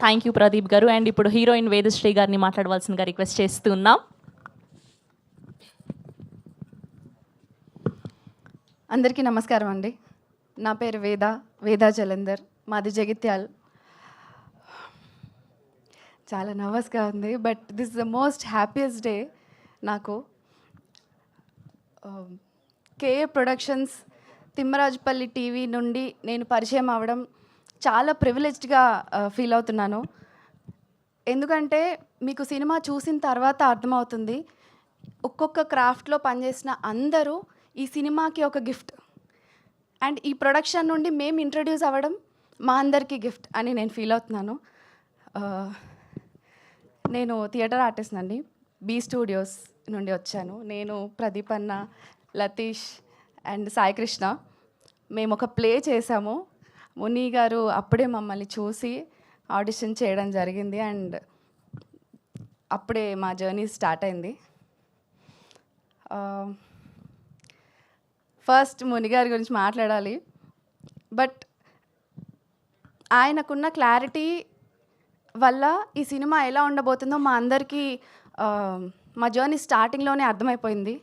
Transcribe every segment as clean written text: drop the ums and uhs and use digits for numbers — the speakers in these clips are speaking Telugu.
థ్యాంక్ యూ ప్రదీప్ గారు. అండ్ ఇప్పుడు హీరోయిన్ వేదశ్రీ గారిని మాట్లాడవలసిందిగా రిక్వెస్ట్ చేస్తున్నాం. అందరికీ నమస్కారం అండి. నా పేరు వేదా జలంధర్, మాది జగిత్యాల్. చాలా నర్వస్గా ఉంది, but this is the most happiest day నాకు. కేఏ ప్రొడక్షన్స్ తిమ్మరాజుపల్లి టీవీ నుండి నేను పరిచయం అవ్వడం చాలా ప్రివిలేజ్డ్గా ఫీల్ అవుతున్నాను. ఎందుకంటే మీకు సినిమా చూసిన తర్వాత అర్థమవుతుంది, ఒక్కొక్క క్రాఫ్ట్లో పనిచేసిన అందరూ ఈ సినిమాకి ఒక గిఫ్ట్. అండ్ ఈ ప్రొడక్షన్ నుండి మేము ఇంట్రడ్యూస్ అవ్వడం మా అందరికీ గిఫ్ట్ అని నేను ఫీల్ అవుతున్నాను. నేను థియేటర్ ఆర్టిస్ట్ అండి, బీ స్టూడియోస్ నుండి వచ్చాను. నేను ప్రదీప్ అన్న, లతీష్ అండ్ సాయి కృష్ణ మేము ఒక ప్లే చేసాము. ముని గారు అప్పుడే మమ్మల్ని చూసి ఆడిషన్ చేయడం జరిగింది అండ్ అప్పుడే మా జర్నీ స్టార్ట్ అయింది. ఫస్ట్ ముని గారి గురించి మాట్లాడాలి, బట్ ఆయనకున్న క్లారిటీ వల్ల ఈ సినిమా ఎలా ఉండబోతుందో మా అందరికీ మా జర్నీ స్టార్టింగ్లోనే అర్థమైపోయింది.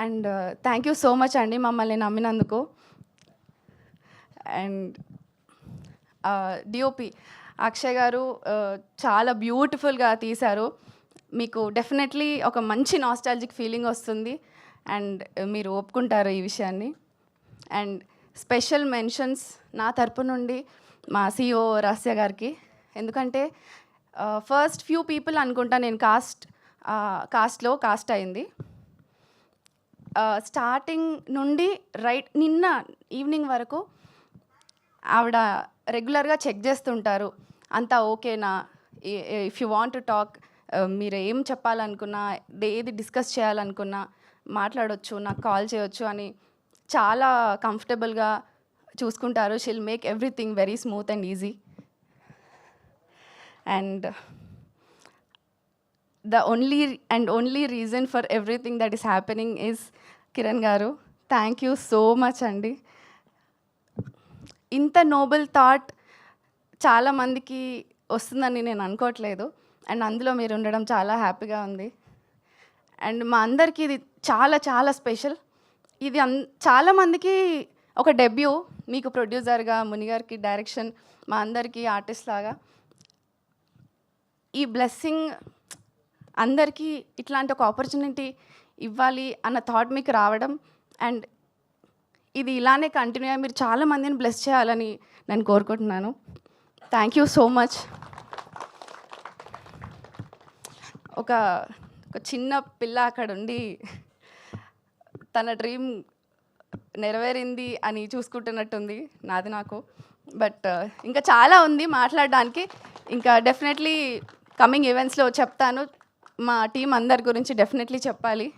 And thank you so much అండి మమ్మల్ని నమ్మినందుకు. అండ్ డిఓపి అక్షయ్ గారు చాలా బ్యూటిఫుల్గా తీశారు. మీకు డెఫినెట్లీ ఒక మంచి నాస్టాలజిక్ ఫీలింగ్ వస్తుంది అండ్ మీరు ఒప్పుకుంటారు ఈ విషయాన్ని. అండ్ స్పెషల్ మెన్షన్స్ నా తరపు నుండి మా సిఇఓ రహస్య గారికి. ఎందుకంటే ఫస్ట్ ఫ్యూ పీపుల్ అనుకుంటా నేను కాస్ట్లో కాస్ట్ అయింది. స్టార్టింగ్ నుండి రైట్ నిన్న ఈవినింగ్ వరకు ఆవిడ రెగ్యులర్గా చెక్ చేస్తుంటారు, అంతా ఓకేనా, if you want to talk, మీరు ఏం చెప్పాలనుకున్నా, ఏది డిస్కస్ చేయాలనుకున్నా మాట్లాడవచ్చు, నాకు కాల్ చేయొచ్చు అని చాలా కంఫర్టబుల్గా చూసుకుంటారు. She'll make everything very smooth and easy. And the only reason for everything that is happening is Kiran garu. Thank you so much అండి. ఇంత నోబెల్ థాట్ చాలామందికి వస్తుందని నేను అనుకోవట్లేదు అండ్ అందులో మీరు ఉండడం చాలా హ్యాపీగా ఉంది. అండ్ మా అందరికీ ఇది చాలా చాలా స్పెషల్. ఇది చాలామందికి ఒక డెబ్యూ, మీకు ప్రొడ్యూసర్గా, మునిగారికి డైరెక్షన్, మా అందరికీ ఆర్టిస్ట్ లాగా. ఈ బ్లెస్సింగ్ అందరికీ ఇట్లాంటి ఒక ఆపర్చునిటీ ఇవ్వాలి అన్న థాట్ మీకు రావడం అండ్ ఇది ఇలానే కంటిన్యూ అయ్యి మీరు చాలామందిని బ్లెస్ చేయాలని నేను కోరుకుంటున్నాను. Thank you so much. ఒక చిన్న పిల్ల అక్కడ ఉండి తన డ్రీమ్ నెరవేరింది అని చూసుకుంటున్నట్టుంది నాది నాకు. బట్ ఇంకా చాలా ఉంది మాట్లాడడానికి. ఇంకా డెఫినెట్లీ కమింగ్ ఈవెంట్స్లో చెప్తాను. మా టీం అందరి గురించి డెఫినెట్లీ చెప్పాలి.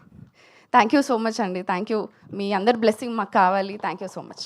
థ్యాంక్ యూ సో మచ్ అండి. Thank you. మీ అందరి బ్లెస్సింగ్ మాకు కావాలి. Thank you so much.